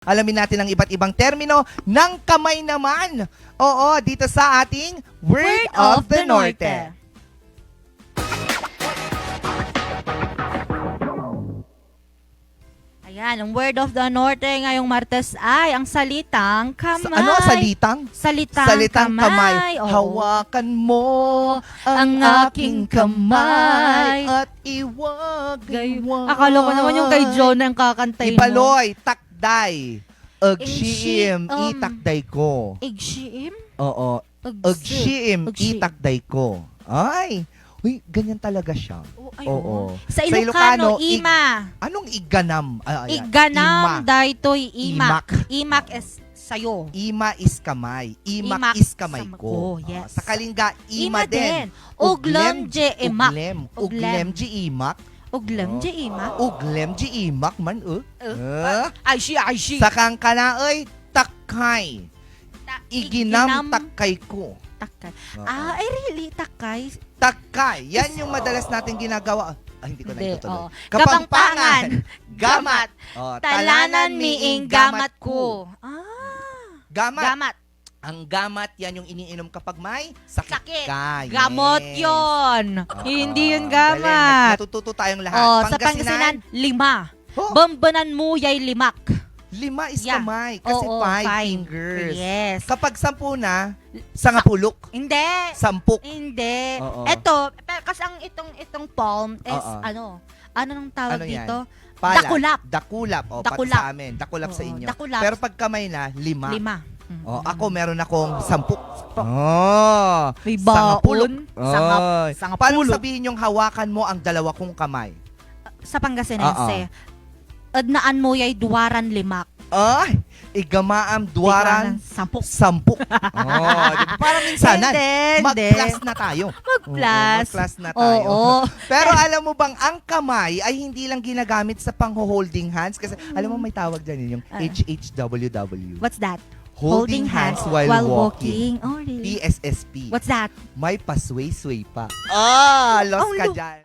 Alamin natin ang iba't ibang termino ng kamay naman. Oo, dito sa ating Word of the Norte. Ayan, ang Word of the Norte ngayong Martes ay ang salitang kamay. Ano? Salitang? Salitang kamay. Oo. Hawakan mo ang aking kamay at iwag. Akala ko naman yung kay John ang kakantay mo. Ibaloy, takday. Agsiim, Igsi- itakday ko. Igsiim? Oo. Agsiim, itakday ko. Ay, uy, ganyan talaga siya. Oo. Sa Ilocano, ima. Anong iganam? Ayan, Iganam, ima. daytoy imak. Imak. Imak is sayo. Ima is kamay. Imak Imak is kamay sa- ko. oh, yes. Sa Kalinga, ima din. Uglem je imak. Uglem je imak. Uglem je imak. Uglem je imak man. Ay si. Sa Kangkanaoy, takay. Iginam takay ko. Takay. Oo. Ay really? Takay? Takay. Yan yung madalas natin ginagawa. Ay, hindi ko na Hindi, itutuloy. oo. Kapampangan. Gamat. Oh, Talanan miing gamat ko. Gamat. Gamat. Ang gamat, yan yung iniinom kapag may sakit. Sakit. ka. Yes. Gamot yon. Hindi yun Galing. gamat. Natututo tayong lahat. Oh, sa Pangasinan, 5. Oh, Bambanan mo yay limak. 5 is Yeah. kamay. Kasi Oo, 5 five. fingers. Yes. Kapag 10 na, sangapulok. Hindi. Sampuk. Hindi. Oo. Ito, kasi ang itong palm is Oo. ano nang tawag Ano yan? dito? Palad. Dakulap. Dakulap. O, pati Dakulap. sa amin. Dakulap sa Oo, inyo. dakulap. Pero pag kamay na, 5. 5. Oh, ako meron akong 10. Oh. May Sangapulok. baon. Ay. Paano Sangapulok. sabihin yung hawakan mo ang 2 kong kamay? Sa Pangasinense, adnaan mo yay duwaran limak. Ay, igamaam duwaran Sampuk. 10. Oh, diba? Parang minsanan. Hindi. Mag-plus na tayo. Mag-plus. Mag-plus na tayo. Oo. Pero alam mo bang ang kamay ay hindi lang ginagamit sa pang-holding hands? Kasi alam mo may tawag dyan yun, yung HHWW. What's that? Holding hands while walking. Oh, really? PSSP. What's that? May pasway-sway pa. Lost Ang ka lo- dyan.